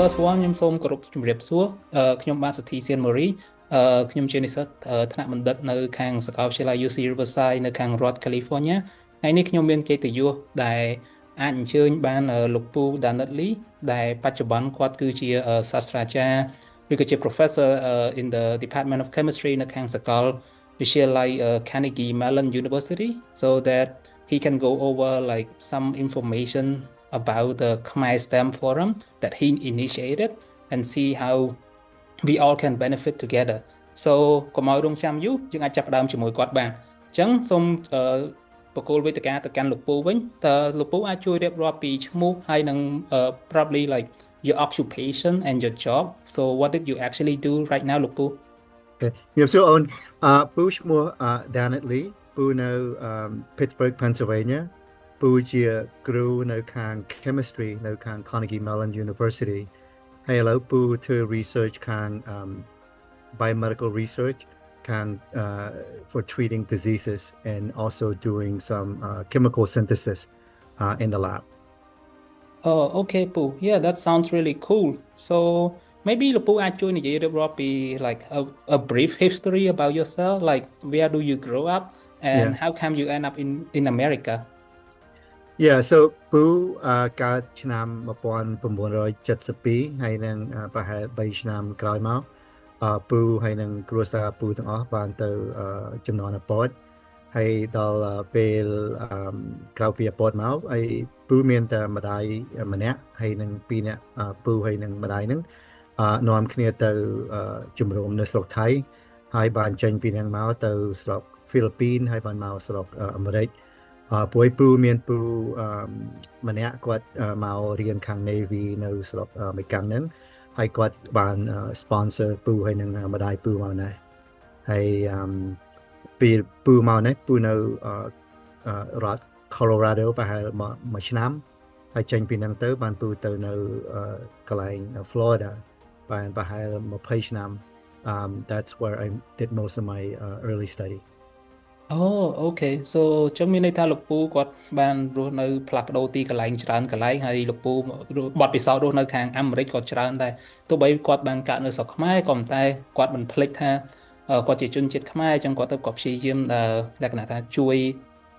first one ខ្ញុំសូមគោរពជំរាបសួរខ្ញុំបាទសទ្ធីសៀនម៉ូរីខ្ញុំជានិស្សិតថ្នាក់បណ្ឌិតនៅខាងសាកលវិទ្យាល័យ UC Riverside នៅខាងរដ្ឋ California ថ្ងៃនេះខ្ញុំមានកិត្តិយសដែលអាចអញ្ជើញបានលោកពូ Danetli ដែលបច្ចុប្បន្នគាត់គឺជាសាស្ត្រាចារ្យឬក៏ជា professor in the Department of Chemistry នៅខាងសាកលវិទ្យាល័យ Carnegie Mellon University so that he can go over like some information about the Khmer STEM forum that he initiated and see how we all can benefit together so កុំឲ្យរងចាំយូរយើងអាចចាប់ផ្ដើមជាមួយគាត់បានអញ្ចឹងសូមបកគោលវេទិកាទៅកាន់លោកពូវិញតើលោកពូអាចជួយរៀបរាប់ពីឈ្មោះហើយនឹង probably like your occupation and your job so what did you actually do right now លោកពូ ខ្ញុំសួរអូនពូឈ្មោះ Danetli ពូនៅ Pittsburgh Pennsylvania ពូជាគ្រូនៅខាង chemistry នៅខាង Carnegie Mellon University ហើយឥឡូវពូធ្វើ research ខាង biomedical research ខាង for treating diseases and also doing some chemical synthesis in the lab. Oh, okay, Poo. Yeah, that sounds really cool. So maybeលោកពូអាចជួយនិយាយរៀបរាប់ពី like a brief history about yourself, like where do you grow up and how come you end up in America? Yeah, so ពូកើតឆ្នាំ1972ហើយនឹងប្រហែល3ឆ្នាំក្រោយមកពូហើយនឹងគ្រួសារពូទាំងអស់បានទៅចំនួនអពតហើយដល់ពេលក្រៅពីអពតមកហើយពូមានតែម្ដាយម្នាក់ហើយនឹងពីរនាក់ពូហើយនឹងម្ដាយហ្នឹងនាំគ្នាទៅជំរំនៅស្រុកថៃហើយបានចេញពីហ្នឹងមកទៅស្រុកហ្វីលីពីនហើយបានមកស្រុកអាមេរិកព្រោះពូមានពូម្នាក់គាត់មករៀនខាង Navy នៅស្រុកអមេរិកហ្នឹងហើយគាត់បាន sponsor ពូហើយនឹងម្ដាយពូមកដែរហើយពេលពូមកនេះពូនៅរដ្ឋ Colorado ប្រហែលមួយឆ្នាំហើយចេញពីហ្នឹងទៅបានពូទៅនៅកន្លែង Florida បានប្រហែល20ឆ្នាំ that's where I did most of my early study Oh, okay. So ចឹងមានន័យថាលោកពូគាត់បានរស់នៅផ្លាស់ប្ដូរទីកន្លែងច្រើនកន្លែងហើយលោកពូបទពិសោធន៍រស់នៅខាងអាមេរិកក៏ច្រើនដែរទោះបីគាត់បានកើតនៅស្រុកខ្មែរក៏ប៉ុន្តែគាត់មិនភ្លេចថាគាត់ជាជនជាតិខ្មែរចឹងគាត់ទៅគាត់ព្យាយាមលក្ខណៈថាជួយ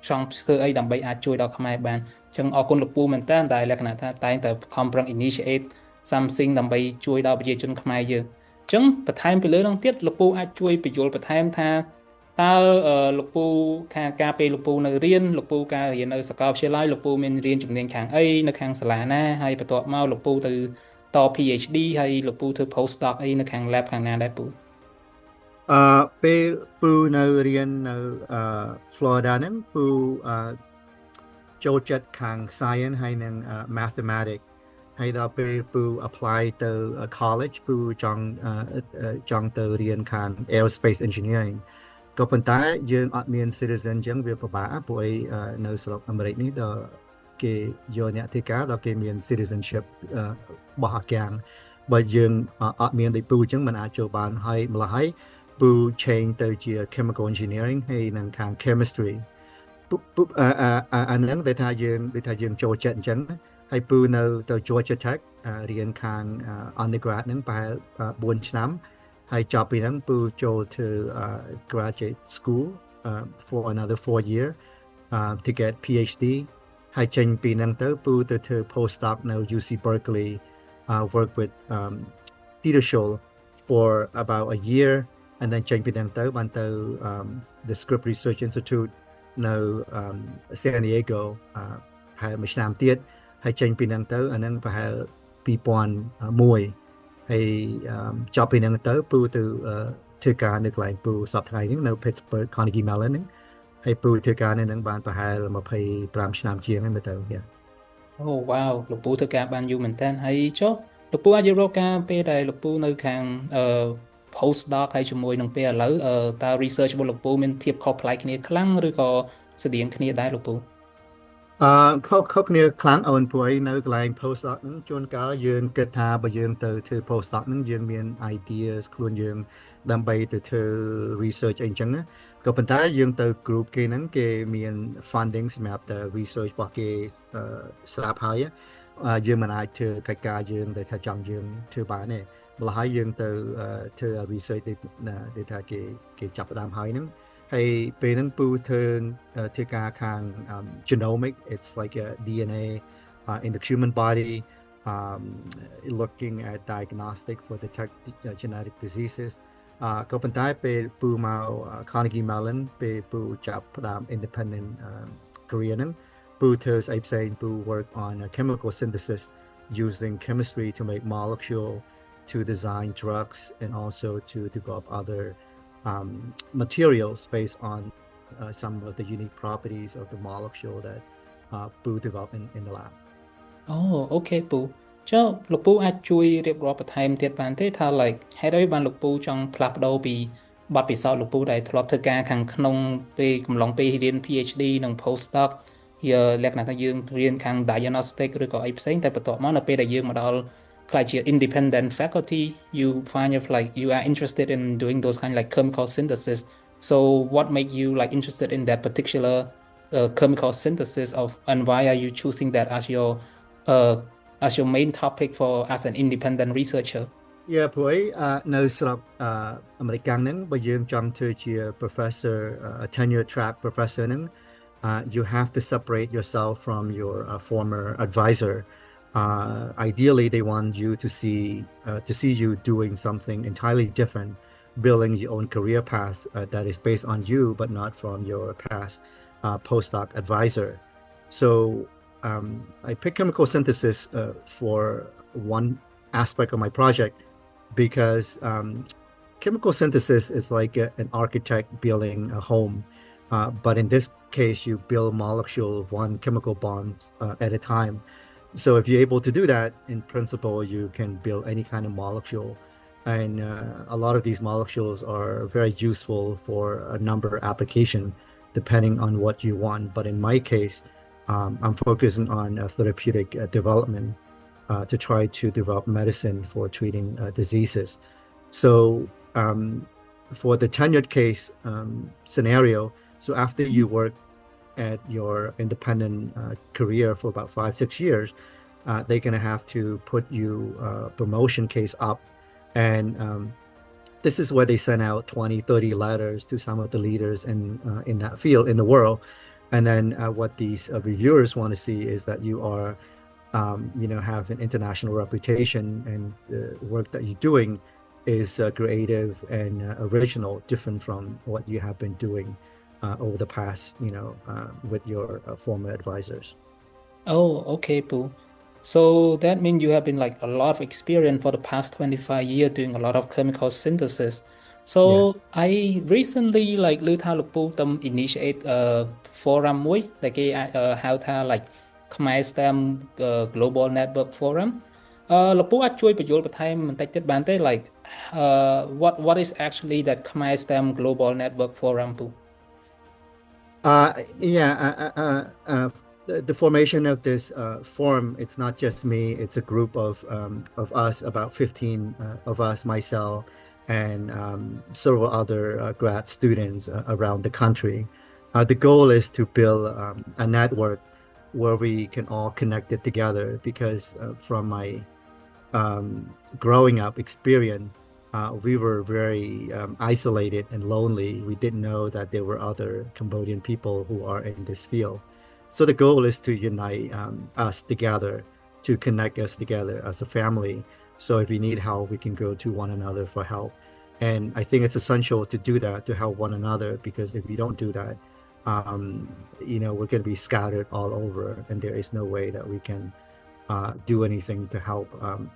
ចង់ធ្វើអីដើម្បីអាចជួយដល់ខ្មែរបានចឹងអរគុណលោកពូមែនតើដែលលក្ខណៈថាតែងតែខំប្រឹង initiate something ដើម្បីជួយដល់ប្រជាជនខ្មែរយើងចឹងបន្ថែមពីលើនោះទៀតលោកពូអាចជួយបញ្យល់បន្ថែមថាតើលោកពូខាងការពេលលោកពូនៅរៀនលោកពូការរៀននៅសាកលវិទ្យាល័យលោកពូមានរៀនជំនាញខាងអីនៅខាងសាលាណាហើយបន្ទាប់មកលោកពូទៅត PhD ហើយលោកពូធ្វើ postdoc អីនៅខាង lab ខាងណាដែរពូពេលពូនៅរៀននៅFlorida ហ្នឹងពូចូលចិត្តខាង science ហើយនឹង mathematics ហើយដល់ពេលពូ apply ទៅ college ពូចង់ទៅរៀនខាង aerospace engineeringក៏ប៉ុន្តែយើងអត់មាន citizen ចឹងវាពិបាកព្រោះនៅស្រុកអាមេរិកនេះដល់គេយកអ្នកធ្វើការដល់គេមាន citizenship របស់អាកាំងបើយើងអត់មានដូចពូចឹងមិនអាចចូលបានហើយម្ល៉េះហើយពូ change ទៅជា chemical engineering ហើយនឹងខាង chemistry អាហ្នឹងដែលថាយើងចូលចិត្តអញ្ចឹងហើយពូនៅទៅ Georgia Tech រៀនខាង undergrad ហ្នឹងប្រហែល4ឆ្នាំហើយចប់ពីហ្នឹងពូចូល to graduate school for another 4 year to get PhD ហើយចេញពីហ្នឹងទៅពូទៅធ្វើ postdoc នៅ UC Berkeley work with Peter Scholl for about a year and then ចេញពីហ្នឹងទៅបានទៅ the Scripps Research Institute នៅ San Diego ហើយមួយឆ្នាំទៀតហើយចេញពីហ្នឹងទៅអាហ្នឹងប្រហែល2001ហើយចប់ពីហ្នឹងទៅពូទៅធ្វើការនៅកន្លែងពូសប្តាហ៍នេះនៅ Pittsburgh Carnegie Mellon ហ្នឹងហើយពូធ្វើការនៅហ្នឹងបានប្រហែល25ឆ្នាំជាងហើយមើលទៅអូវ៉ាវលោកពូធ្វើការបានយូរមែនតើហើយចុះលោកពូអាចរកការពេលដែលលោកពូនៅខាងpostdoc ហើយជាមួយនឹងពេលឥឡូវតើ research របស់លោកពូមានភាពខុសប្លែកគ្នាខ្លាំងឬក៏ស្តៀងគ្នាដែរលោកពូខុសគ្នាខ្លាំងអូនព្រោះនៅកន្លែង postdoc ហ្នឹងជួនកាលយើងគិតថាបើយើងទៅធ្វើ postdoc ហ្នឹងយើងមាន ideas ខ្លួនយើងដើម្បីទៅធ្វើ research អីចឹងក៏ប៉ុន្តែយើងទៅ group គេហ្នឹងគេមាន funding សម្រាប់តែ research របស់គេស្រាប់ហើយ យើងមិនអាចធ្វើកិច្ចការយើងដែលថាចង់យើងធ្វើបានទេម្ល៉េះហើយយើងទៅធ្វើ research ដែលថាគេចាប់ផ្ដើមហើយហ្នឹងហើយពេលហ្នឹងពូធ្វើការខាង genomic it's like a DNA in the human body um, looking at diagnostic for detect genetic diseases ក៏ប៉ុន្តែពេលពូមក Carnegie Mellon ពេលពូចាប់ផ្ដើម independent career ហ្នឹងពូធ្វើស្អីផ្សេងពូ work on chemical synthesis using chemistry to make molecule to design drugs and also to develop other materials based on some of the unique properties of the molecule that Boo developed in the lab. អូអូខេពូចុះលោកពូអាចជួយរៀបរាប់បន្ថែមទៀតបានទេថា like ហេតុអីបានលោកពូចង់ផ្លាស់ប្ដូរពីបទពិសោធន៍លោកពូដែលធ្លាប់ធ្វើការខាងក្នុងពេលកំឡុងពេលរៀន PhD និង postdoc វាលក្ខណៈថាយើងរៀនខាង diagnostic ឬក៏អីផ្សេងតែបន្ទាប់មកនៅពេលដែលយើងមកដល់ខ្ល้ายជា independent faculty you find if like you are interested in doing those kind of like chemical synthesis so what make you like interested in that particular chemical synthesis of and why are you choosing that uh, as your main topic for as an independent researcher Yeah ព្រោះនៅស្រុកអាមេរិកហ្នឹងបើយើងចង់ធ្វើជា professor a tenure track professor ហ្នឹងyou have to separate yourself from your former advisor ideally they want you to see you doing something entirely different building your own career path that is based on you but not from your past postdoc advisor so I picked chemical synthesis for one aspect of my project because chemical synthesis is like an architect building a home but in this case you build molecule one chemical bonds at a time so if you're able to do that in principle you can build any kind of molecule and a lot of these molecules are very useful for a number of applications depending on what you want but in my case I'm focusing on therapeutic development to try to develop medicine for treating diseases. So for the tenured case scenario, so after you work at your independent career for about 5-6 years, they're going to have to put you promotion case up and this is where they send out 20-30 letters to some of the leaders in that field in the world and then what these reviewers want to see is that you are have an international reputation and the work that you're doing is creative and original different from what you have been doing over the past with your former advisors. Oh, okay, Pooh. So that means you have been like a lot of experience for the past 25 years doing a lot of chemical synthesis. So Yeah. I recently like ឮថាលោកពូតំ initiate forum មួយដែលគេហៅថា like Khmer STEM Global Network Forum លោកពូអាចជួយបញ្យល់បន្ថែមបន្តិចទៀតបានទេ like what is actually that Khmer STEM Global Network Forum ពូ The formation of this forum, it's not just me, it's a group of us, about 15 of us, myself, and several other grad students around the country. The goal is to build a network where we can all connect it together because from my growing up experience, we were very isolated and lonely. We didn't know that there were other Cambodian people who are in this field. So the goal is to unite us together, to connect us together as a family. So if we need help, we can go to one another for help. And I think it's essential to do that, to help one another, because if we don't do that, we're going to be scattered all over, and there is no way that we can do anything to help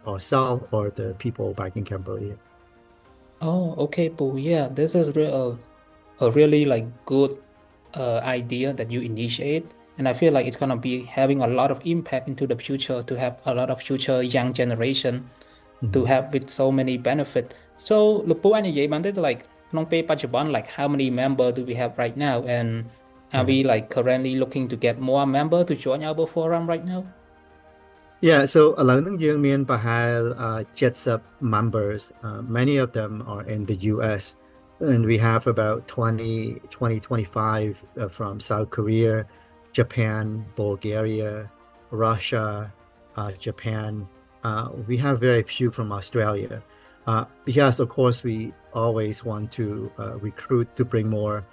ourselves or the people back in Cambodia. Oh, okay, Pooh. Yeah, this is a really like good idea that you initiate. And I feel like it's gonna be having a lot of impact into the future to have a lot of future young generation to have with so many benefit. So លោកពូអាចនិយាយបានទេ like ក្នុងពេលបច្ចុប្បន្ន like how many member do we have right now and are we like currently looking to get more member to join our forum right now? Yeah, so ឥឡូវហ្នឹងយើងមានប្រហែល70 members. Many of them are in the US and we have about 25 from South Korea, Japan, Bulgaria, Russia, Japan. We have very few from Australia. Yes, of course, we always want to recruit to bring more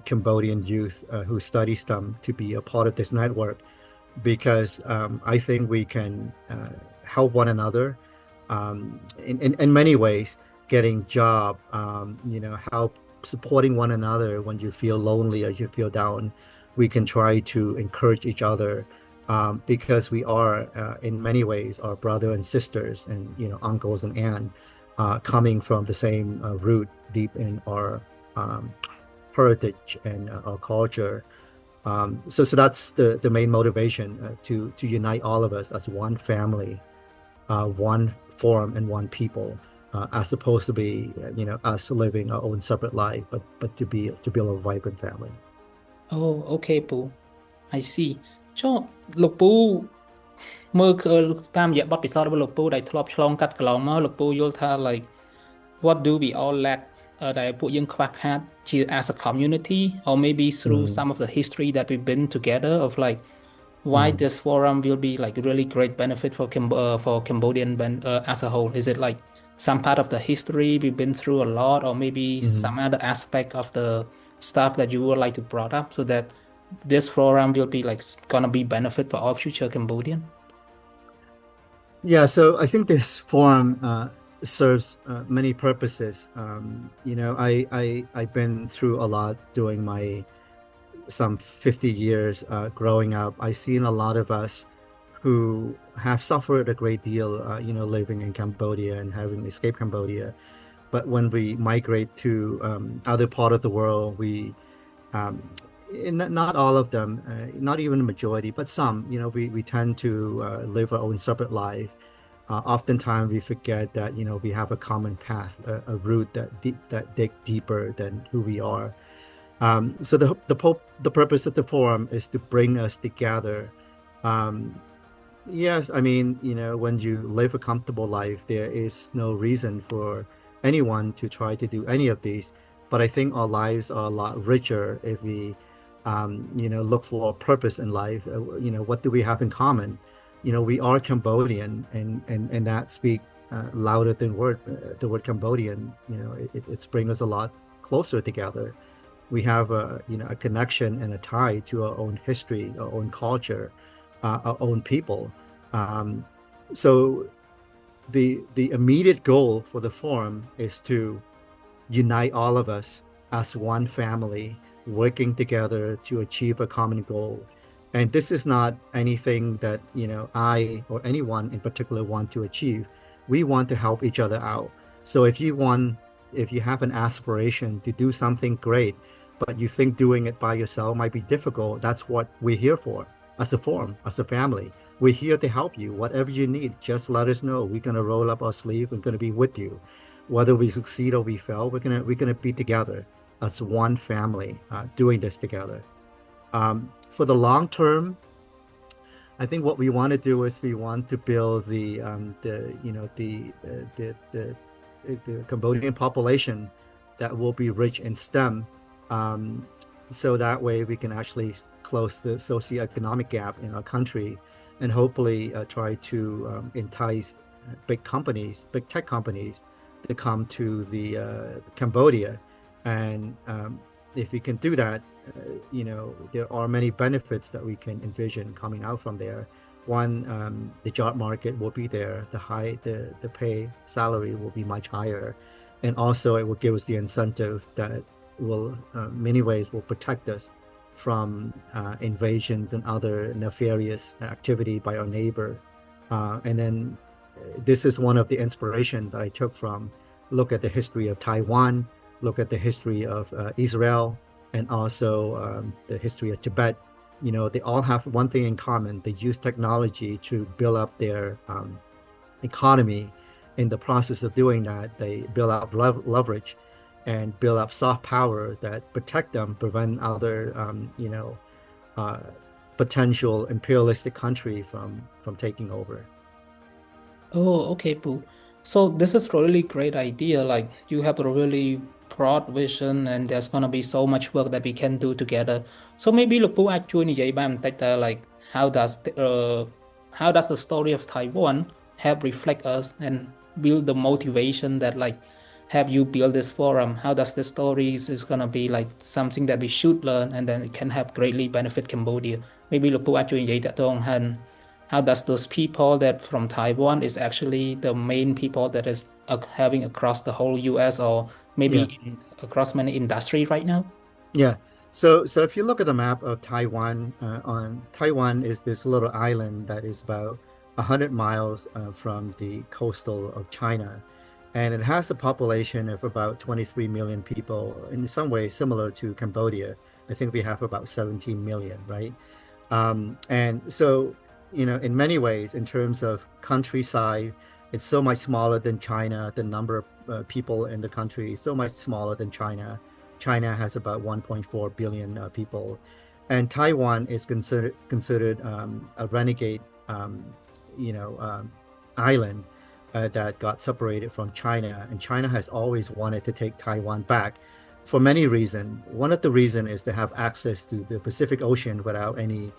Cambodian youth who study STEM to be a part of this network because I think we can help one another in many ways, getting job, help supporting one another when you feel lonely or you feel down. We can try to encourage each other because we are in many ways our brother and sisters and uncles and aunt coming from the same root deep in our um, heritage and our culture. So that's the main motivation to unite all of us as one family, one forum, and one people, as opposed to be us living our own separate life, but to build a vibrant family. Oh, okay ពូ I see ចុះលោកពូមើលតាមរយៈបទពិសោធន៍របស់លោកពូដែលធ្លាប់ឆ្លងកាត់កន្លងមកលោកពូយល់ថា like what do we all lack ដែលពួកយើងខ្វះខាតជា as a community or maybe through Mm, some of the history that we've been together of like why mm, this forum will be like really great benefit for for Cambodian as a whole? Is it like some part of the history we've been through a lot, or maybe mm. some other aspect of the stuff that you would like to brought up so that this forum will be like gonna be benefit for all future Cambodian? Yeah, so I think this forum serves many purposes. I've been through a lot during my some 50 years growing up. I've seen a lot of us who have suffered a great deal, living in Cambodia and having escaped Cambodia. But when we migrate to other part of the world, we um, not all of them, not even the majority, but some, we tend to live our own separate life. Oftentimes we forget that, we have a common path, a root that dig deeper than who we are. So the purpose of the forum is to bring us together. Um, Yes, I mean, when you live a comfortable life, there is no reason for anyone to try to do any of these. But I think our lives are a lot richer if we, look for a purpose in life. What do we have in common? We are Cambodian, and that speak louder than the word Cambodian. It's bring us a lot closer together. We have a connection and a tie to our own history, our own culture, our own people. Um, so the immediate goal for the forum is to unite all of us as one family, working together to achieve a common goal. And this is not anything that, I or anyone in particular want to achieve. We want to help each other out. So if you have an aspiration to do something great, but you think doing it by yourself might be difficult, that's what we're here for as a forum, as a family. We're here to help you. Whatever you need, just let us know. We're gonna roll up our sleeve. We're gonna be with you, whether we succeed or we fail. We're gonna be together as one family, doing this together. For the long term, I think what we want to do is we want to build the Cambodian population that will be rich in STEM, so that way we can actually close the socioeconomic gap in our country, and hopefully try to entice big companies, big tech companies, to come to the Cambodia. And if we can do that, there are many benefits that we can envision coming out from there. One, the job market will be there. The pay salary will be much higher, and also it will give us the incentive that will, many ways, will protect us from invasions and other nefarious activity by our neighbor. And then this is one of the inspiration that I took from look at the history of Taiwan, look at the history of Israel, and also the history of Tibet. They all have one thing in common. They use technology to build up their economy. In the process of doing that, they build up leverage and build up soft power that protect them, prevent other, uh, potential imperialistic country from taking over. Oh, okay, Pooh. So this is really great idea. Like you have a really broad vision and there's gonna be so much work that we can do together. So maybe លោកពូអាចជួយនិយាយបានបន្តិចតើ like how does how does the story of Taiwan help reflect us and build the motivation that like have you build this forum? How does the stories is gonna be like something that we should learn and then it can help greatly benefit Cambodia? Maybe lúc bữa chuyện vậy tông han. How does those people that from Taiwan is actually the main people that is having across the whole US or maybe Yeah. across many industry right now? Yeah. So if you look at the map of Taiwan, on Taiwan is this little island that is about 100 miles from the coastal of China. And it has a population of about 23 million people, in some way similar to Cambodia. I think we have about 17 million, right? And so, in many ways, in terms of countryside, it's so much smaller than China. The number of people in the country is so much smaller than China. China has about 1.4 billion people, and Taiwan is considered a renegade, you know, um, island that got separated from China, and China has always wanted to take Taiwan back for many reasons. One of the reasons is to have access to the Pacific Ocean without any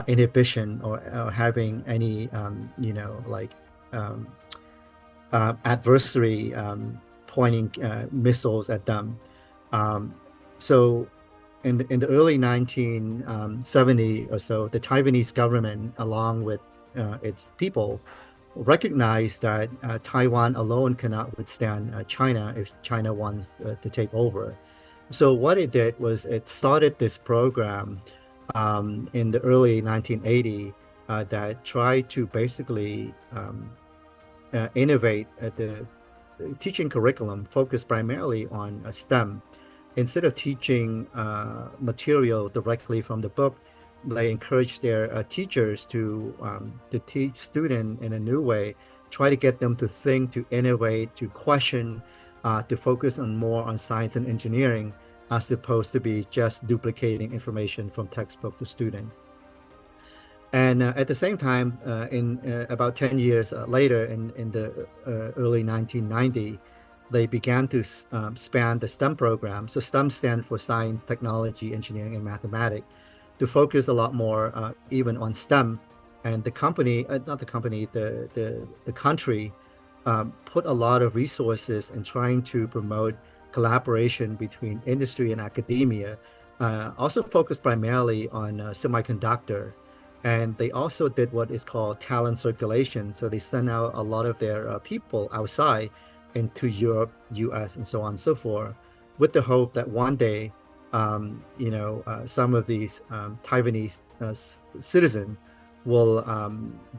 inhibition or having any, um, adversary pointing missiles at them. Um, so in the early 1970 or so, the Taiwanese government, along with its people, recognized that Taiwan alone cannot withstand China if China wants to take over. So what it did was it started this program in the early 1980 that tried to basically innovate the teaching curriculum focused primarily on STEM. Instead of teaching material directly from the book, they encourage their teachers to teach students in a new way, try to get them to think, to innovate, to question, to focus on more on science and engineering, as opposed to be just duplicating information from textbook to student. And at the same time, in about 10 years later, in the early 1990s, they began to span the STEM program. So STEM stands for science, technology, engineering, and mathematics, to focus a lot more even on STEM. And the company, not the company, the country put a lot of resources in trying to promote collaboration between industry and academia, also focused primarily on semiconductor. And they also did what is called talent circulation. So they sent out a lot of their people outside into Europe, US, and so on and so forth, with the hope that one day, some of these Taiwanese citizens will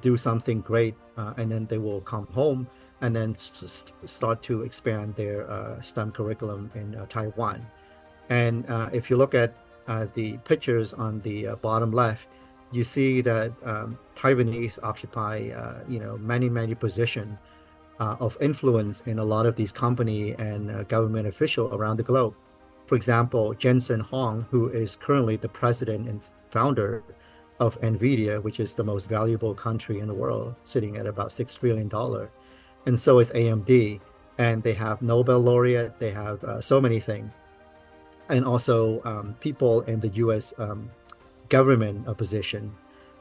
do something great, and then they will come home and then start to expand their STEM curriculum in Taiwan. And if you look at the pictures on the bottom left, you see that Taiwanese occupy, many positions of influence in a lot of these company and government officials around the globe. For example, Jensen Huang, who is currently the president and founder of NVIDIA, which is the most valuable country in the world, sitting at about $6 trillion. And so is AMD. And they have Nobel laureate, they have so many things. And also people in the US government position.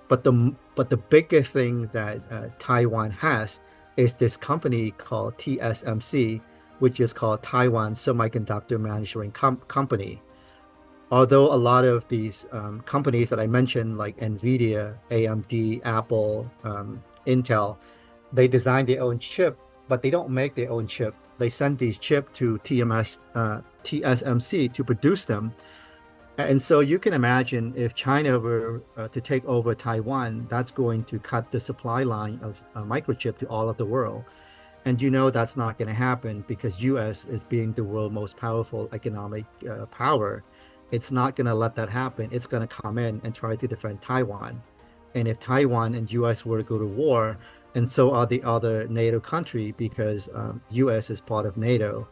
But the biggest thing that Taiwan has is this company called TSMC, which is called Taiwan Semiconductor Manufacturing Company. Although a lot of these companies that I mentioned, like NVIDIA, AMD, Apple, Intel, they design their own chip, but they don't make their own chip. They send these chips to TSMC to produce them. And so you can imagine if China were to take over Taiwan, that's going to cut the supply line of microchip to all of the world. And that's not going to happen because US is being the world's most powerful economic power. It's not going to let that happen. It's going to come in and try to defend Taiwan. And if Taiwan and US were to go to war, and so are the other NATO countries, because US is part of NATO,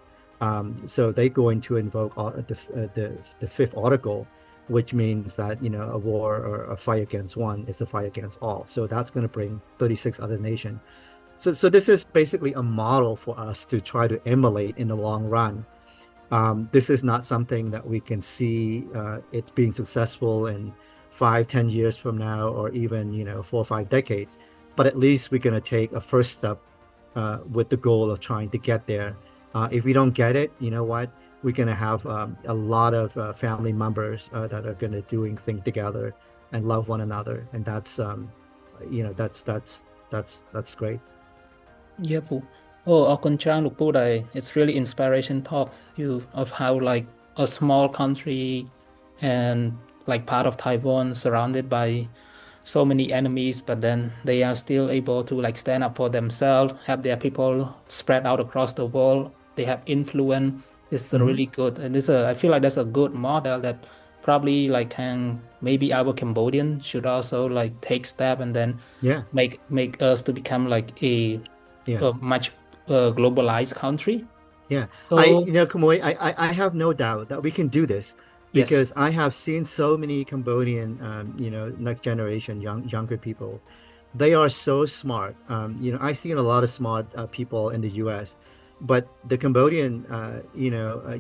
so they're going to invoke the fifth article, which means that a war or a fight against one is a fight against all. So that's going to bring 36 other nations. So this is basically a model for us to try to emulate in the long run. This is not something that we can see it's being successful in 5-10 years from now, or even 4 or 5 decades. but at least we're going to take a first step with the goal of trying to get there. If we don't get it, you know what? We're going to have a lot of family members that are going to doing things together and love one another, and that's that's great. Yeah, Pooh. Oh, អរគុណច្រើន លោកពូ ដែល it's really inspiration talk you of how like a small country and like part of Taiwan surrounded by so many enemies, but then they are still able to like stand up for themselves, have their people spread out across the world. They have influence. It's Hmm. really good, and this I feel like that's a good model that probably like can maybe our Cambodian should also like take step and then Yeah, make us to become like yeah. a much globalized country. Yeah, So Kamoy, I have no doubt that we can do this yes. because I have seen so many Cambodian, next generation, younger people. They are so smart. I've seen a lot of smart people in the U.S., but the Cambodian,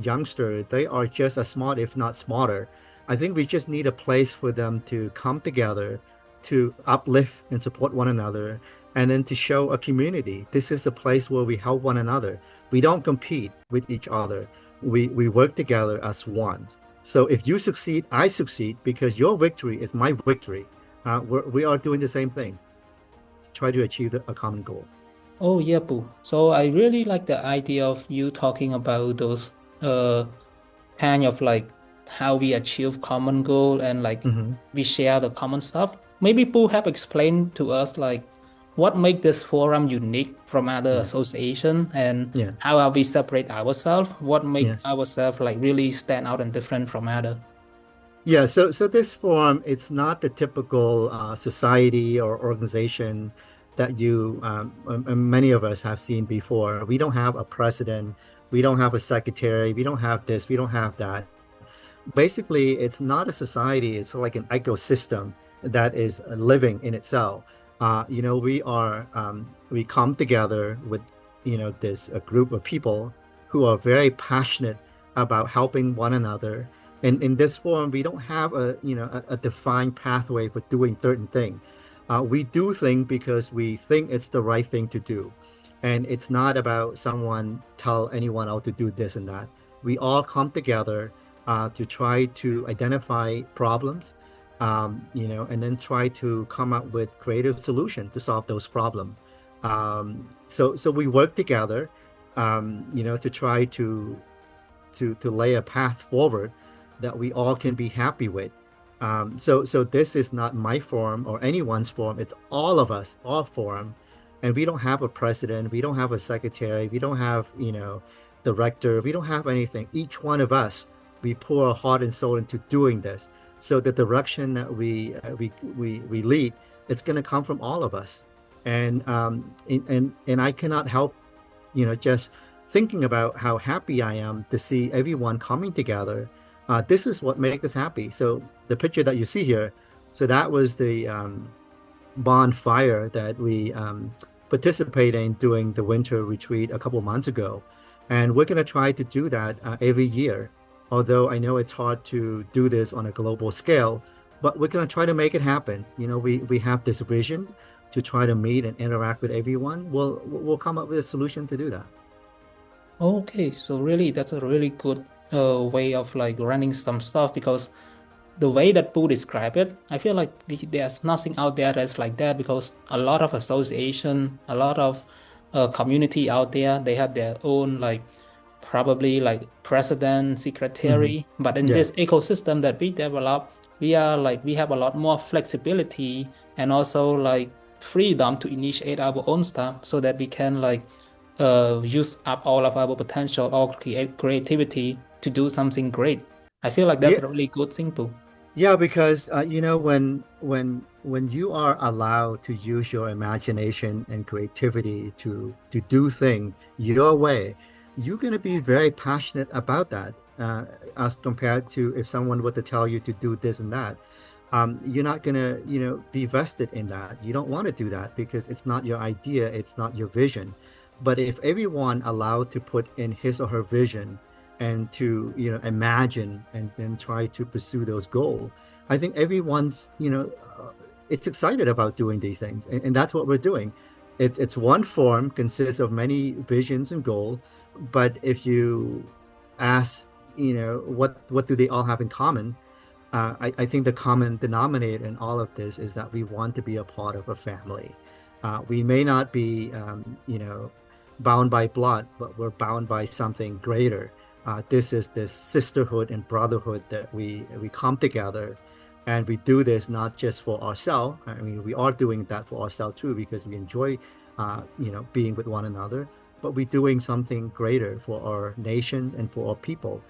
youngster, they are just as smart, if not smarter. I think we just need a place for them to come together, to uplift and support one another, and then to show a community. This is a place where we help one another. We don't compete with each other. We work together as one. So if you succeed, I succeed because your victory is my victory. We are doing the same thing to try to achieve a common goal. Oh yeah, Boo. So I really like the idea of you talking about those uh kind of like how we achieve common goal and like Hmm. we share the common stuff. Maybe Boo have explained to us like what make this forum unique from other Yeah, association and yeah, how are we separate ourselves? What yeah. make ourselves like really stand out and different from other? Yeah, so this forum, it's not the typical society or organization that many of us have seen before. We don't have a president, we don't have a secretary, we don't have this, we don't have that. Basically, it's not a society, it's like an ecosystem that is living in itself. We come together with, this a group of people who are very passionate about helping one another. And in this forum, we don't have a defined pathway for doing certain things. We do things because we think it's the right thing to do. And it's not about someone tell anyone else to do this and that. We all come together to try to identify problems, and then try to come up with creative solution to solve those problems. So we work together, to try to lay a path forward that we all can be happy with. So this is not my forum or anyone's forum. It's all of us, all forum, and we don't have a president, we don't have a secretary, we don't have director, we don't have anything. Each one of us, we pour our heart and soul into doing this. So the direction that we lead, it's going to come from all of us, and I cannot help just thinking about how happy I am to see everyone coming together. This is what makes us happy. So the picture that you see here, so that was the bonfire that we participated in during the winter retreat a couple months ago. And we're going to try to do that every year. Although I know it's hard to do this on a global scale, but we're going to try to make it happen. We have this vision to try to meet and interact with everyone. We'll come up with a solution to do that. Okay, so really that's a really good way of like running some stuff because the way that Pooh described it, I feel like there's nothing out there that's like that because a lot of association, a lot of community out there, they have their own like probably like president, Hmm. secretary. But in Yeah. this ecosystem that we develop, we are like we have a lot more flexibility and also like freedom to initiate our own stuff so that we can like use up all of our potential or creativity to do something great. I feel like that's a Yeah. really good thing too. Yeah, because when you are allowed to use your imagination and creativity to do things your way, you're going to be very passionate about that, as compared to if someone were to tell you to do this and that. You're not going to, be vested in that. You don't want to do that because it's not your idea, it's not your vision. But if everyone allowed to put in his or her vision and to imagine and then try to pursue those goals, I think everyone's it's excited about doing these things, and that's what we're doing. It's one form consists of many visions and goals, but if you ask, what do they all have in common? I think the common denominator in all of this is that we want to be a part of a family. We may not be, bound by blood, but we're bound by something greater. This is this sisterhood and brotherhood that we come together, and we do this not just for ourselves. I mean, we are doing that for ourselves too because we enjoy, being with one another. But we're doing something greater for our nation and for our people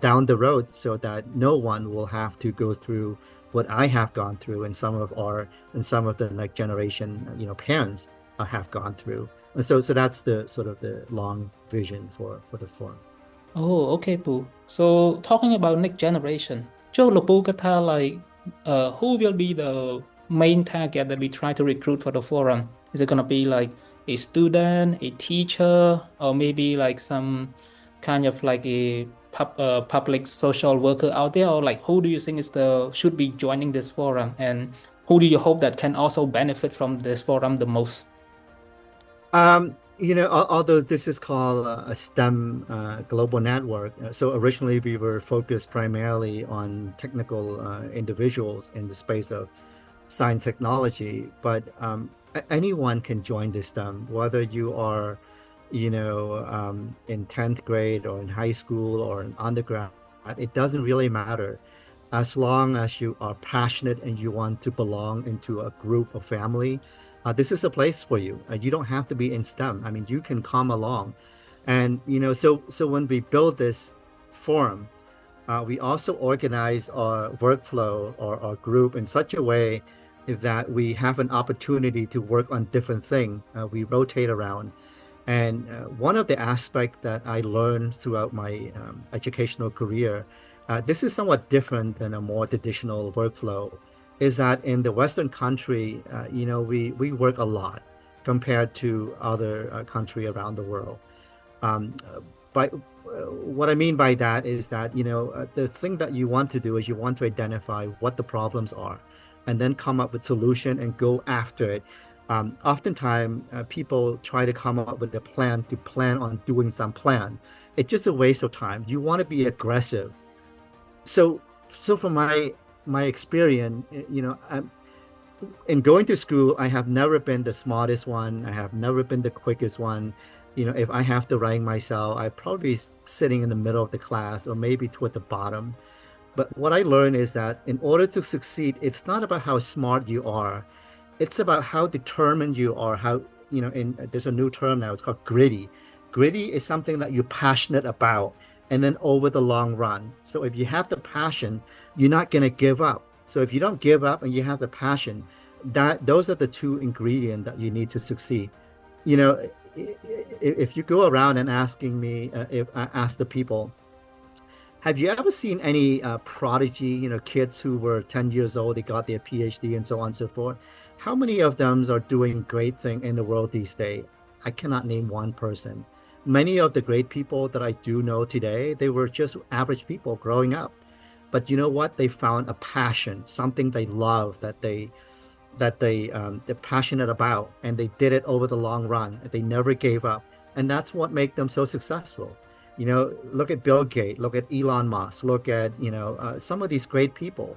down the road, so that no one will have to go through what I have gone through, and some of the next generation, parents have gone through. And so that's the sort of the long vision for the forum. Oh, okay, Pooh. So talking about next generation, Joe Lapu Kata, like, who will be the main target that we try to recruit for the forum? Is it gonna be like a student, a teacher, or maybe like some kind of like a public social worker out there, or like who do you think is the should be joining this forum, and who do you hope that can also benefit from this forum the most? Although this is called a STEM global network, so originally we were focused primarily on technical individuals in the space of science technology, but anyone can join this STEM, whether you are, in 10th grade or in high school or in undergrad. It doesn't really matter as long as you are passionate and you want to belong into a group or family. This is a place for you. You don't have to be in STEM. I mean, you can come along. And, so when we build this forum, we also organize our workflow or our group in such a way that we have an opportunity to work on different things. We rotate around. And one of the aspects that I learned throughout my educational career, this is somewhat different than a more traditional workflow, is that in the Western country, we work a lot compared to other country around the world. But what I mean by that is that, the thing that you want to do is you want to identify what the problems are and then come up with solution and go after it. Oftentimes, people try to come up with a plan to plan on doing some plan. It's just a waste of time. You want to be aggressive. So, so from my experience, in going to school, I have never been the smartest one. I have never been the quickest one. If I have to rank myself, I probably sitting in the middle of the class or maybe toward the bottom. But what I learned is that in order to succeed, it's not about how smart you are. It's about how determined you are, how, there's a new term now, it's called gritty. Gritty is something that you're passionate about, and then over the long run. So if you have the passion, you're not going to give up. So if you don't give up and you have the passion, those are the two ingredients that you need to succeed. You know, if you go around and asking me, if I ask the people, have you ever seen any prodigy, kids who were 10 years old, they got their PhD and so on and so forth? How many of them are doing great thing in the world these days? I cannot name one person. Many of the great people that I do know today, they were just average people growing up. But you know what? They found a passion, something they love they're passionate about, and they did it over the long run. They never gave up, and that's what made them so successful. Look at Bill Gates, look at Elon Musk, look at some of these great people.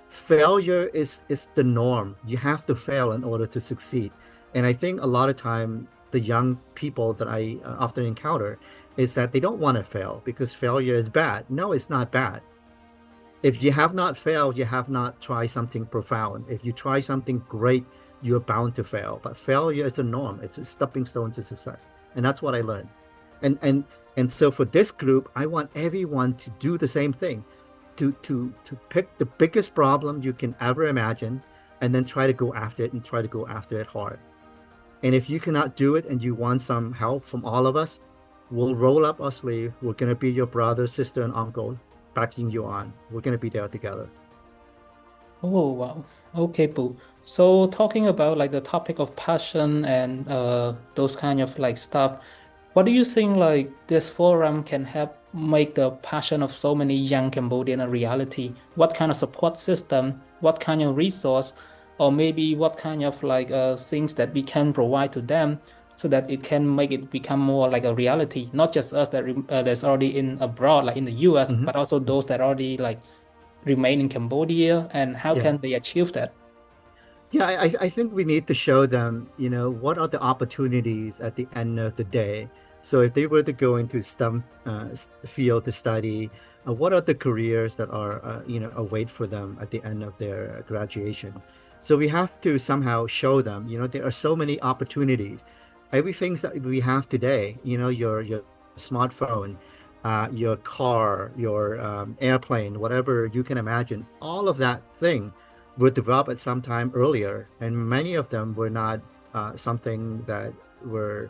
Failure is the norm. You have to fail in order to succeed. And I think a lot of time the young people that I often encounter is that they don't want to fail because failure is bad. No, it's not bad. If you have not failed, you have not tried something profound. If you try something great, you're bound to fail. But failure is the norm. It's a stepping stone to success. And that's what I learned. And so for this group, I want everyone to do the same thing, to pick the biggest problem you can ever imagine, and then try to go after it and try to go after it hard. And if you cannot do it and you want some help from all of us, we'll roll up our sleeve. We're going to be your brother, sister, and uncle, backing you on. We're going to be there together. Oh, wow. Okay, Boo. So talking about like the topic of passion and those kind of like stuff, what do you think like this forum can help make the passion of so many young Cambodian a reality? What kind of support system, what kind of resource or maybe what kind of like things that we can provide to them so that it can make it become more like a reality, not just us that's already in abroad, like in the US, Hmm. but also those that already like remain in Cambodia, and how Yeah. can they achieve that? Yeah, I think we need to show them, what are the opportunities at the end of the day. So if they were to go into STEM field to study, what are the careers that are, await for them at the end of their graduation? So we have to somehow show them, there are so many opportunities. Everything that we have today, your smartphone, your car, your airplane, whatever you can imagine, all of that thing were developed at some time earlier, and many of them were not something that were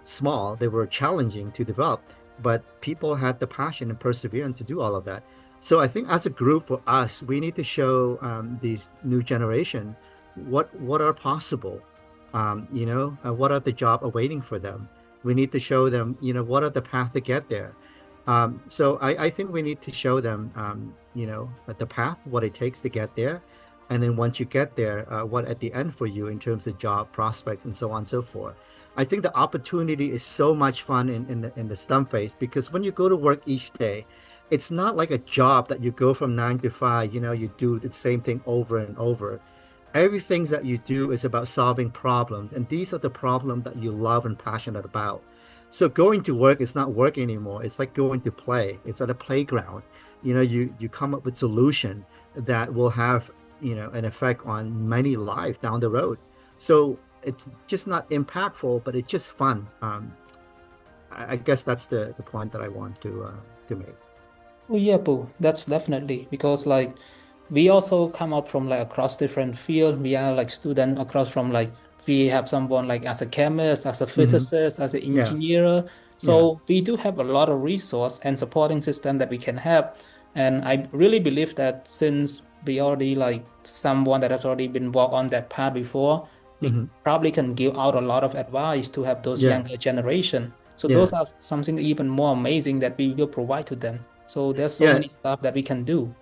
small. They were challenging to develop, but people had the passion and perseverance to do all of that. So I think as a group for us, we need to show these new generation what are possible. What are the job awaiting for them. We need to show them, what are the path to get there. So I think we need to show them, the path, what it takes to get there. And then once you get there, what at the end for you in terms of job prospects and so on and so forth. I think the opportunity is so much fun in the STEM phase, because when you go to work each day, it's not like a job that you go from 9 to 5, you do the same thing over and over. Everything that you do is about solving problems, and these are the problems that you love and passionate about. So going to work is not work anymore. It's like going to play. It's at a playground. You come up with solution that will have, an effect on many lives down the road. So it's just not impactful, but it's just fun. I guess that's the point that I want to make. Oh yeah, Boo, that's definitely because like we also come out from like across different field. We are like student across from like we have someone like as a chemist, as a Hmm. physicist, as an Yeah, engineer. yeah. So we do have a lot of resource and supporting system that we can have. And I really believe that since we already like someone that has already been walk on that path before, we Hmm. probably can give out a lot of advice to have those Yeah, younger generation. So those yeah, are something even more amazing that we will provide to them. So there's so yeah. many stuff that we can do.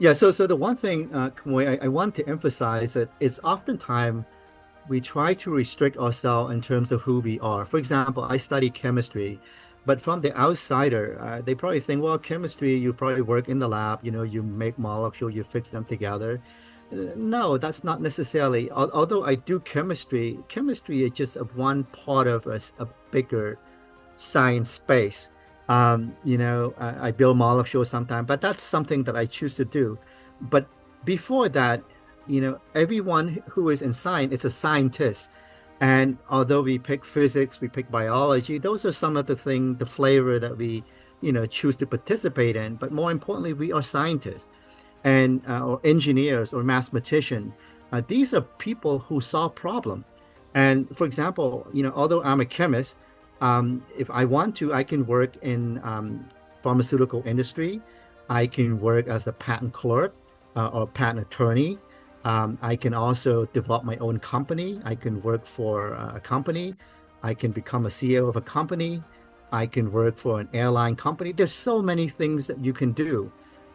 Yeah, so the one thing, Kamui, I want to emphasize that it's oftentimes we try to restrict ourselves in terms of who we are. For example, I study chemistry, but from the outsider, they probably think, well, chemistry, you probably work in the lab, you make molecules, you fix them together. No, that's not necessarily. Although I do chemistry, chemistry is just one part of a bigger science space. I build molecules sometimes, but that's something that I choose to do. But before that, everyone who is in science is a scientist. And although we pick physics, we pick biology, those are some of the things, the flavor that we, choose to participate in. But more importantly, we are scientists and or engineers or mathematicians. These are people who solve problems. And for example, although I'm a chemist, if I want to, I can work in pharmaceutical industry. I can work as a patent clerk or patent attorney. I can also develop my own company. I can work for a company. I can become a CEO of a company. I can work for an airline company. There's so many things that you can do.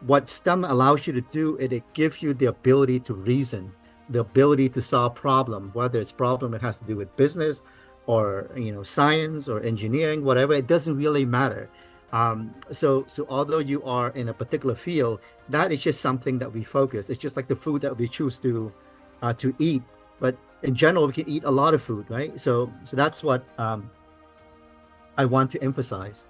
What STEM allows you to do is it gives you the ability to reason, the ability to solve problem, whether it's problem that has to do with business or science or engineering, whatever. It doesn't really matter. So although you are in a particular field, that is just something that we focus. It's just like the food that we choose to eat. But in general, we can eat a lot of food, right? So that's what I want to emphasize.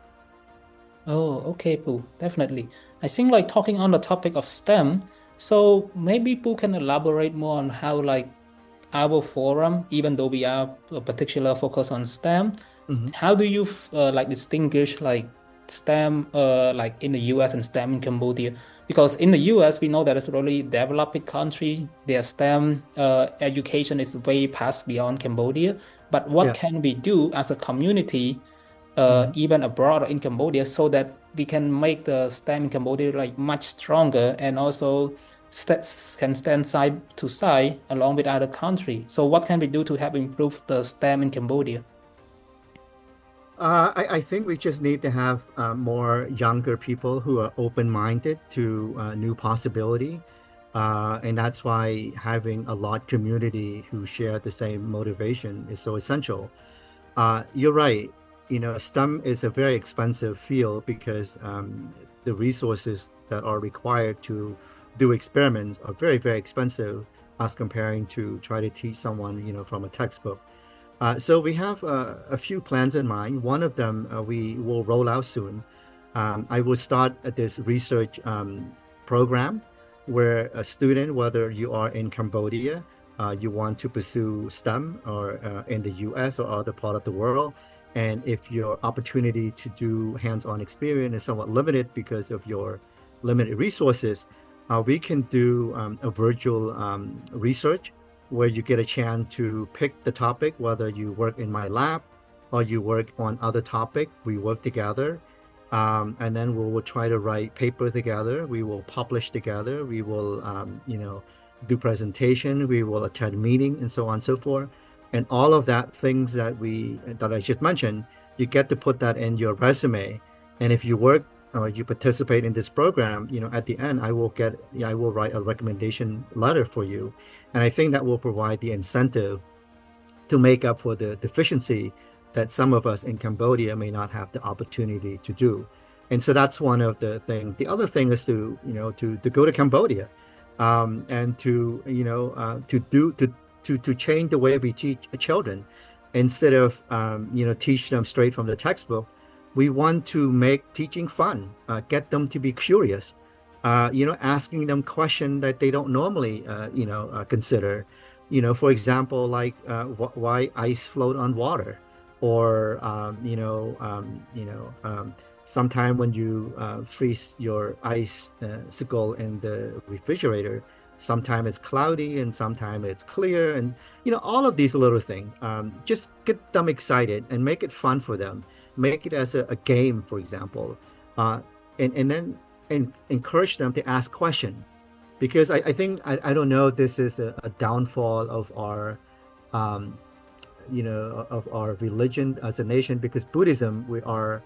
Oh, okay, Pooh, definitely. I think like talking on the topic of STEM, so maybe Pooh can elaborate more on how like our forum, even though we are a particular focus on STEM, Hmm. how do you like distinguish like STEM like in the US and STEM in Cambodia? Because in the US we know that it's a really developing country. Their STEM education is way past beyond Cambodia. But what Yeah. can we do as a community, Hmm. even abroad or in Cambodia, so that we can make the STEM in Cambodia like much stronger and also st can stand side to side along with other countries. So what can we do to help improve the STEM in Cambodia? I think we just need to have more younger people who are open-minded to new possibility. And that's why having a large community who share the same motivation is so essential. You're right. STEM is a very expensive field because the resources that are required to do experiments are very, very expensive as comparing to try to teach someone, from a textbook. So we have a few plans in mind. One of them we will roll out soon. I will start at this research program where a student, whether you are in Cambodia, you want to pursue STEM, or in the US or other part of the world, and if your opportunity to do hands-on experience is somewhat limited because of your limited resources, we can do a virtual research where you get a chance to pick the topic, whether you work in my lab or you work on other topic. We work together, and then we will try to write paper together. We will publish together. We will, do presentation. We will attend meeting and so on and so forth. And all of that things that I just mentioned, you get to put that in your resume. And if you work or you participate in this program, at the end, I will write a recommendation letter for you. And I think that will provide the incentive to make up for the deficiency that some of us in Cambodia may not have the opportunity to do. And so that's one of the things. The other thing is to go to Cambodia, and to change the way we teach children. Instead of teach them straight from the textbook, we want to make teaching fun, get them to be curious, asking them questions that they don't normally, consider. For example, like why ice float on water, or sometime when you freeze your icicle in the refrigerator, sometime it's cloudy and sometime it's clear, and all of these little things. Just get them excited and make it fun for them. Make it as a game, for example, and then encourage them to ask questions, because I think I don't know, this is a downfall of our of our religion as a nation, because Buddhism, we are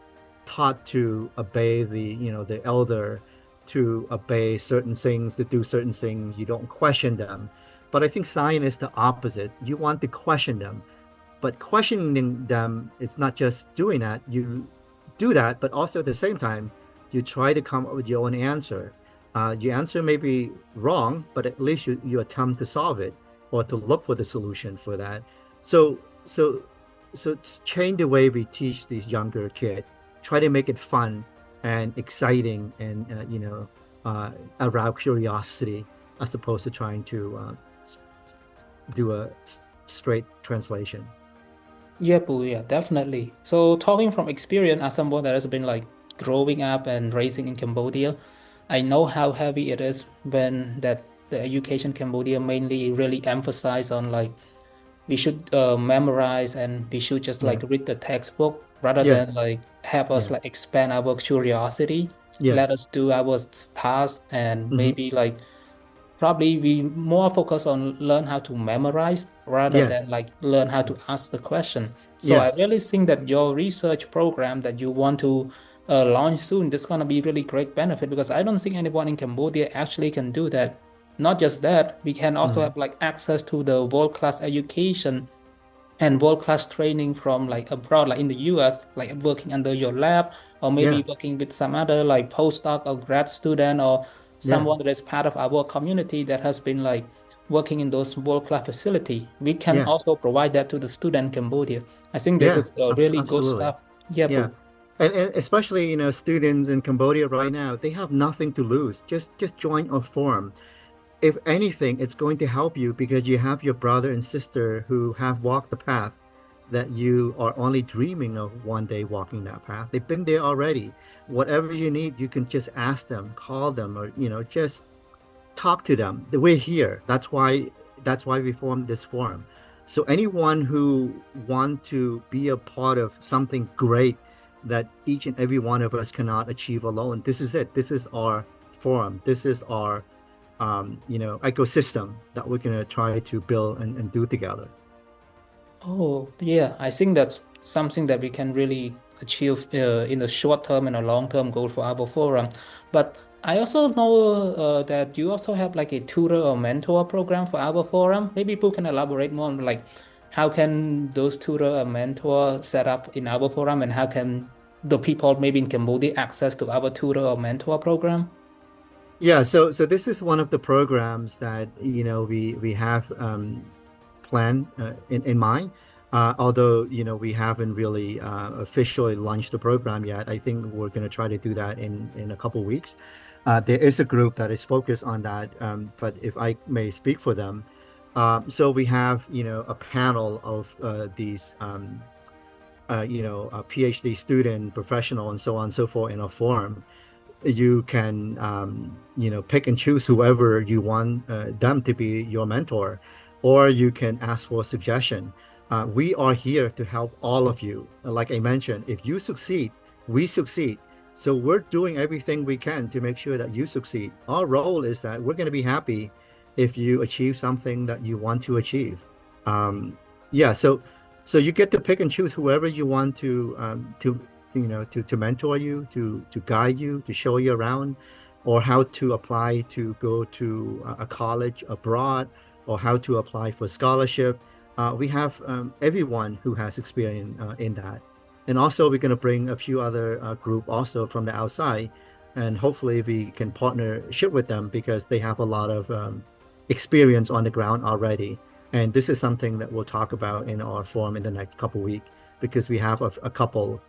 taught to obey the elder, to obey certain things, to do certain things. You don't question them. But I think science is the opposite. You want to question them. But questioning them, it's not just doing that. You do that, but also at the same time, you try to come up with your own answer. Your answer may be wrong, but at least you attempt to solve it, or to look for the solution for that. So so so change the way we teach these younger kids. Try to make it fun and exciting, and arouse curiosity, as opposed to trying to do a straight translation. Yeah, Pooh, yeah, definitely. So talking from experience as someone that has been like growing up and raising in Cambodia, I know how heavy it is when that the education Cambodia mainly really emphasize on like we should memorize, and we should just Yeah. like read the textbook rather Yeah. than like help us Yeah. like expand our curiosity, let Yes. us do our tasks, and Hmm. maybe like probably we more focus on learn how to memorize rather than Yes. like learn how to ask the question. So I Yes. really think that your research program that you want to launch soon, this is going to be really great benefit, because I don't think anyone in Cambodia actually can do that. Not just that, we can also Mm. have like access to the world-class education and world-class training from like abroad, like in the US, like working under your lab, or Yeah. maybe working with some other like postdoc or grad student, or Yeah. someone that is part of our community that has been like working in those world-class facility. We can Yeah. also provide that to the student in Cambodia. I think this Yeah. is really good Absolutely. stuff. Yeah, Yeah. Pooh. And especially, students in Cambodia right now, they have nothing to lose. Just join a forum. If anything, it's going to help you, because you have your brother and sister who have walked the path that you are only dreaming of one day walking that path. They've been there already. Whatever you need, you can just ask them, call them, or just talk to them. We're here. That's why we formed this forum. So anyone who want to be a part of something great that each and every one of us cannot achieve alone, this is it. This is our forum. This is our ecosystem that we're gonna try to build and do together. Oh, yeah, I think that's something that we can really achieve in the short term and a long term goal for our forum. But I also know that you also have like a tutor or mentor program for our forum. Maybe people can elaborate more on like how can those tutor or mentor set up in our forum and how can the people maybe in Cambodia access to our tutor or mentor program? Yeah, so this is one of the programs that we have planned in mind. Although we haven't really officially launched the program yet. I think we're going to try to do that in a couple of weeks. There is a group that is focused on that, but if I may speak for them, so we have a panel of these a PhD student, professional, and so on and so forth in a forum. You can pick and choose whoever you want them to be your mentor, or you can ask for a suggestion. We are here to help all of you. Like I mentioned, if you succeed, we succeed. So we're doing everything we can to make sure that you succeed. Our role is that we're going to be happy if you achieve something that you want to achieve. Yeah, so you get to pick and choose whoever you want to mentor you, to guide you, to show you around, or how to apply to go to a college abroad, or how to apply for scholarship. We have everyone who has experience in that. And also we're going to bring a few other group also from the outside, and hopefully we can partnership with them because they have a lot of experience on the ground already. And this is something that we'll talk about in our forum in the next couple of weeks because we have a couple.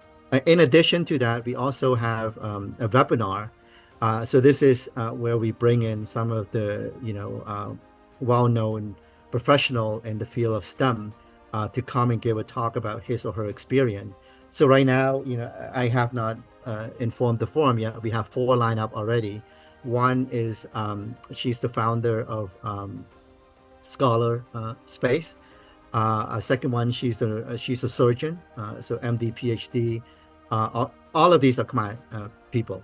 In addition to that, we also have a webinar. So this is where we bring in some of the well-known professional in the field of STEM to come and give a talk about his or her experience. So right now, I have not informed the forum yet. We have 4 lined up already. One is she's the founder of Scholar Space. A second one, she's a surgeon, so MD, PhD. All of these are Khmer people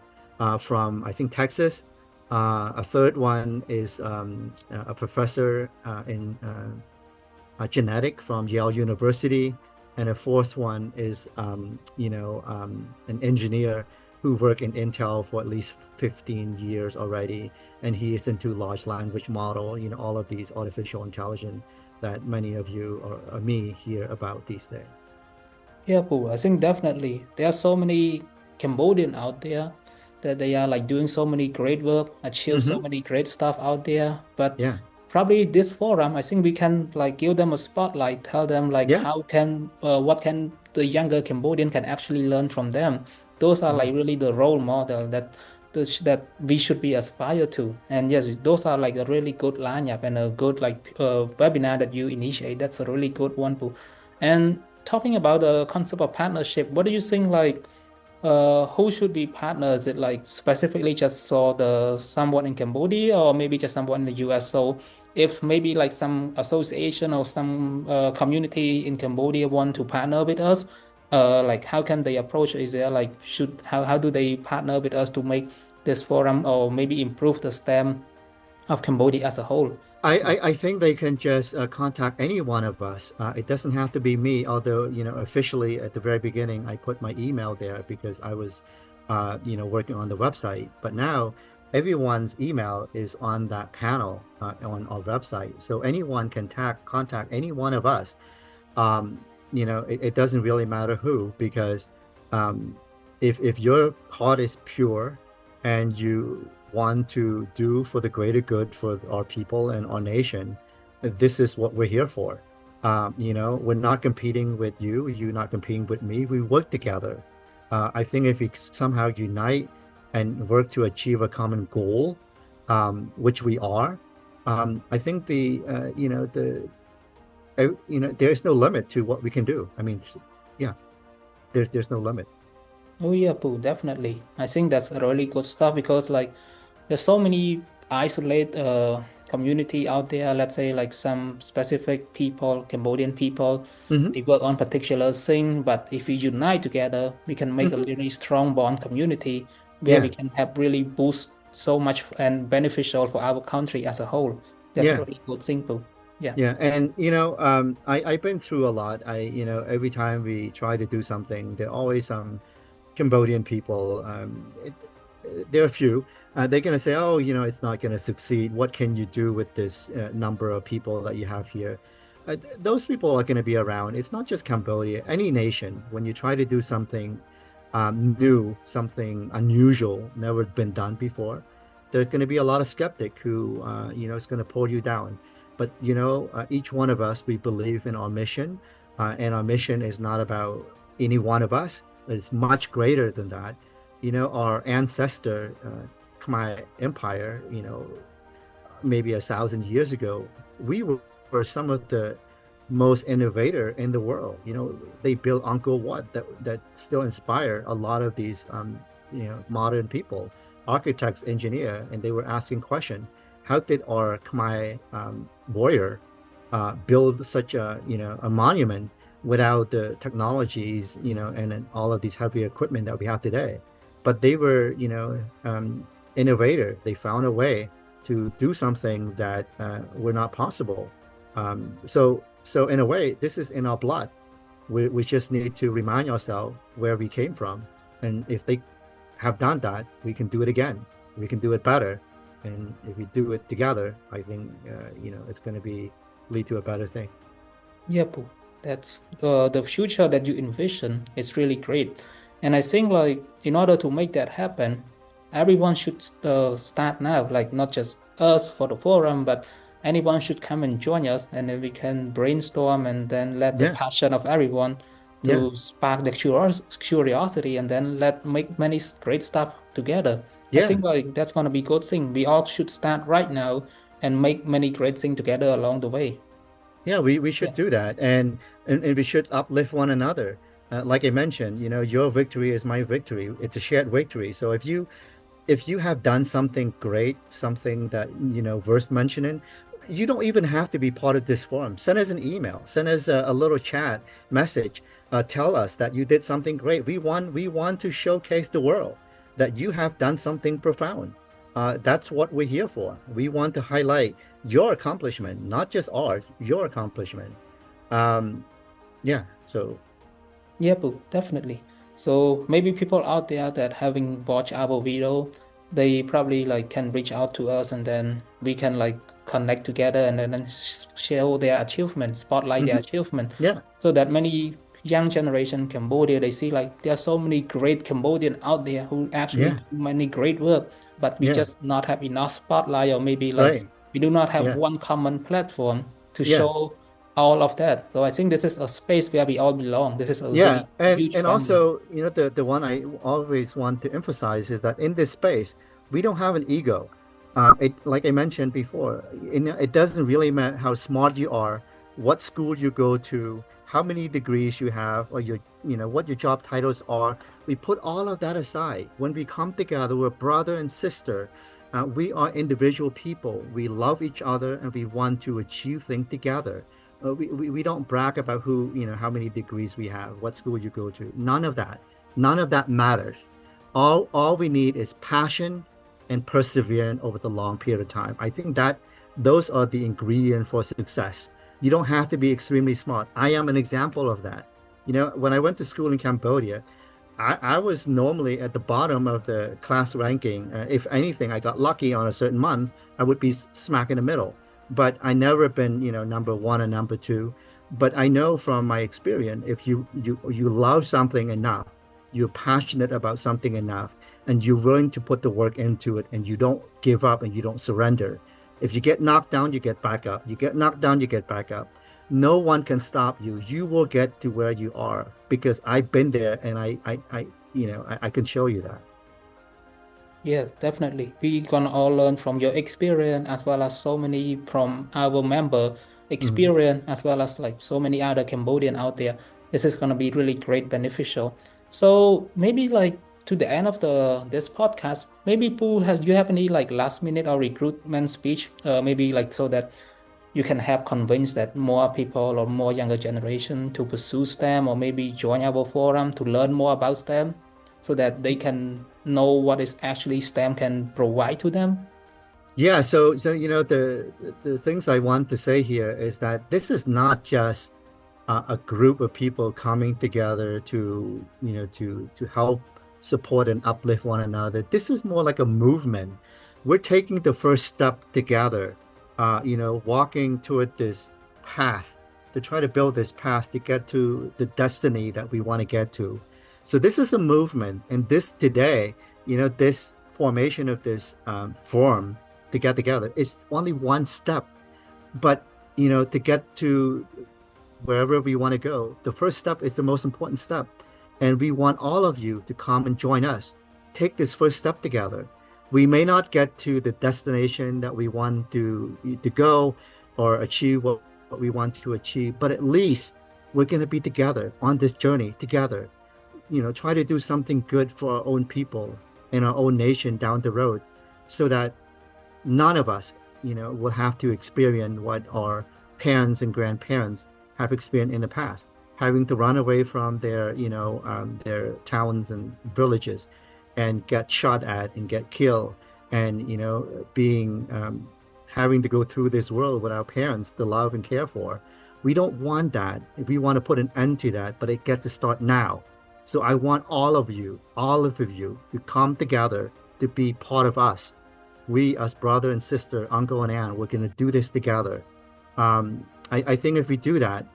from, I think, Texas. A third one is a professor in genetic from Yale University. And a fourth one is, an engineer who worked in Intel for at least 15 years already. And he is into large language model, all of these artificial intelligence that many of you or me hear about these days. Yeah, Pooh, I think definitely there are so many Cambodian out there that they are like doing so many great work, achieve so Hmm. many great stuff out there. But Yeah, probably this forum, I think we can like give them a spotlight, tell them like yeah, how can what can the younger Cambodian can actually learn from them. Those are yeah. like really the role model that we should be aspire to. And yes, those are like a really good lineup and a good like webinar that you initiate. That's a really good one, Pooh. And talking about the concept of partnership, what do you think like who should be partners? Is it like specifically just for the someone in Cambodia or maybe just someone in the US? So if maybe like some association or some community in Cambodia want to partner with us, like how can they approach? Is there like should how do they partner with us to make this forum or maybe improve the STEM of Cambodia as a whole? I think they can just contact any one of us. It doesn't have to be me, although, officially at the very beginning, I put my email there because I was, working on the website. But now everyone's email is on that panel on our website. So anyone can contact any one of us. It doesn't really matter who, because um, if your heart is pure and you want to do for the greater good for our people and our nation, this is what we're here for. We're not competing with you. You're not competing with me. We work together. I think if we somehow unite and work to achieve a common goal, which we are, I think there is no limit to what we can do. I mean, yeah, there's no limit. Oh yeah, Pooh, definitely. I think that's really good stuff because like there's so many isolated community out there. Let's say like some specific people, Cambodian people, Hmm. they work on particular thing. But if we unite together, we can make a Hmm. really strong bond community where we Yeah, can have really boost so much and beneficial for our country as a whole. That's yeah. really good thing, Pooh. Yeah. Yeah, and I've been through a lot. Every time we try to do something, there are always some Cambodian people. there are a few. They're going to say, oh, it's not going to succeed. What can you do with this number of people that you have here? Those people are going to be around. It's not just Cambodia, any nation. When you try to do something new, something unusual, never been done before, there's going to be a lot of skeptic who, is going to pull you down. But, each one of us, we believe in our mission, and our mission is not about any one of us. It's much greater than that. Our ancestor, Khmer Empire, maybe 1,000 years ago, we were some of the most innovator in the world. They built Angkor Wat that still inspire a lot of these, modern people, architects, engineer, and they were asking question, how did our Khmer warrior build such a monument without the technologies, and all of these heavy equipment that we have today? But they were, innovator. They found a way to do something that were not possible. So in a way, this is in our blood. We just need to remind ourselves where we came from. And if they have done that, we can do it again. We can do it better. And if we do it together, I think, it's going to lead to a better thing. Yeah, Pooh. That's the future that you envision is really great. And I think like in order to make that happen, everyone should start now, like not just us for the forum, but anyone should come and join us, and then we can brainstorm and then let the Yeah, passion of everyone yeah, to spark the curiosity and then let make many great stuff together. I yeah. think like that's gonna be good thing. We all should start right now and make many great things together along the way. Yeah, we should Yeah. do that, and we should uplift one another. Like I mentioned, your victory is my victory. It's a shared victory. So if you have done something great, something that worth mentioning, you don't even have to be part of this forum. Send us an email, send us a little chat message. Tell us that you did something great. We want to showcase the world that you have done something profound. That's what we're here for. We want to highlight your accomplishment, not just ours, your accomplishment. Um, yeah, so Yeah, boo, definitely. So maybe people out there that having watched our video, they probably like can reach out to us and then we can like connect together and then share their achievement, spotlight their mhm, achievement, yeah, so that many young generation Cambodia, they see like there are so many great Cambodian out there who actually yeah, do many great work, but we yeah, just not have enough spotlight, or maybe like right, we do not have yeah, one common platform to yes. show all of that. So I think this is a space where we all belong. This is a Yeah, really and huge and family. also, the one I always want to emphasize is that in this space, we don't have an ego. Like I mentioned before, it doesn't really matter how smart you are, what school you go to, how many degrees you have, or what your job titles are. We put all of that aside. When we come together, we're brother and sister. We are individual people. We love each other, and we want to achieve things together. We don't brag about how many degrees we have, what school you go to. None of that. None of that matters. All we need is passion and perseverance over the long period of time. I think that those are the ingredients for success. You don't have to be extremely smart. I am an example of that. When I went to school in Cambodia, I was normally at the bottom of the class ranking. If anything, I got lucky on a certain month, I would be smack in the middle. But I never been, number one or number two. But I know from my experience, if you love something enough, you're passionate about something enough, and you're willing to put the work into it, and you don't give up and you don't surrender. If you get knocked down, you get back up. You get knocked down, you get back up. No one can stop you. You will get to where you are because I've been there, and I can show you that. Yes, definitely. We gonna all learn from your experience as well as so many from our member Mhm. experience as well as like so many other Cambodian out there. This is gonna be really great beneficial. So maybe like to the end of the this podcast, maybe Pooh, has you have any like last minute or recruitment speech? Maybe like so that you can help convince that more people or more younger generation to pursue STEM or maybe join our forum to learn more about STEM so that they can know what is actually STEM can provide to them. Yeah, so the things I want to say here is that this is not just a group of people coming together to help support and uplift one another. This is more like a movement. We're taking the first step together, walking toward this path to try to build this path to get to the destiny that we want to get to. So this is a movement, and this today, this formation of this forum to get together is only one step. But, to get to wherever we want to go, the first step is the most important step. And we want all of you to come and join us. Take this first step together. We may not get to the destination that we want to go or achieve what we want to achieve, but at least we're going to be together on this journey together. Try to do something good for our own people and our own nation down the road so that none of us, will have to experience what our parents and grandparents have experienced in the past, having to run away from their towns and villages and get shot at and get killed and, being, having to go through this world without parents to love and care for. We don't want that. We want to put an end to that, but it gets to start now. So I want all of you to come together to be part of us. We as brother and sister, uncle and aunt, we're going to do this together. I think if we do that,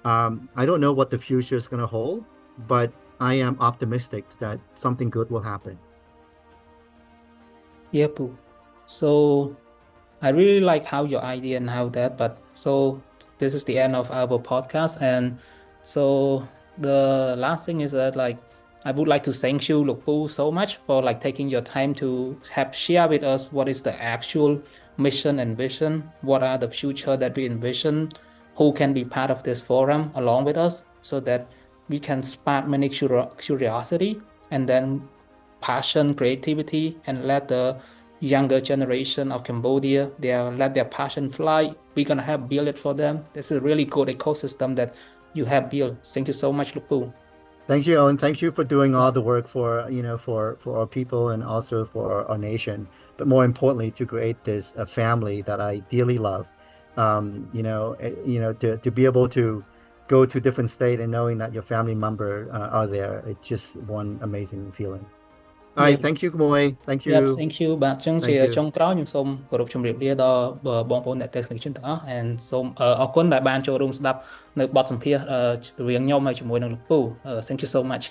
I don't know what the future is going to hold, but I am optimistic that something good will happen. Yeah, Pooh. So I really like how your idea and how that, but so this is the end of our podcast. And so the last thing is that like I would like to thank you, Lục Phu, so much for like taking your time to have share with us what is the actual mission and vision, what are the future that we envision, who can be part of this forum along with us, so that we can spark many curiosity and then passion, creativity, and let the younger generation of Cambodia, let their passion fly. We're gonna have build it for them. This is a really good ecosystem that you have built. Thank you so much, Lục Phu. Thank you, Owen. Thank you for doing all Yeah. the work for, for our people and also for our nation. But more importantly, to create this family that I dearly love. To be able to go to different state and knowing that your family member are there, it's just one amazing feeling. All Yeah. right, thank you, Moy. Thank Yep, you. thank you បាទអញ្ចឹងជា Thank you. ចុងក្រោយខ្ញុំសូមគោរពជម្រាបលាដល់បងប្អូនអ្នកទស្សនិកជនទាំងអស់ and សូមអរគុណដែលបានចូលរួមស្ដាប់នៅបទសម្ភាសន៍រវាងខ្ញុំហើយជាមួយនឹងលោកពូ Thank you so much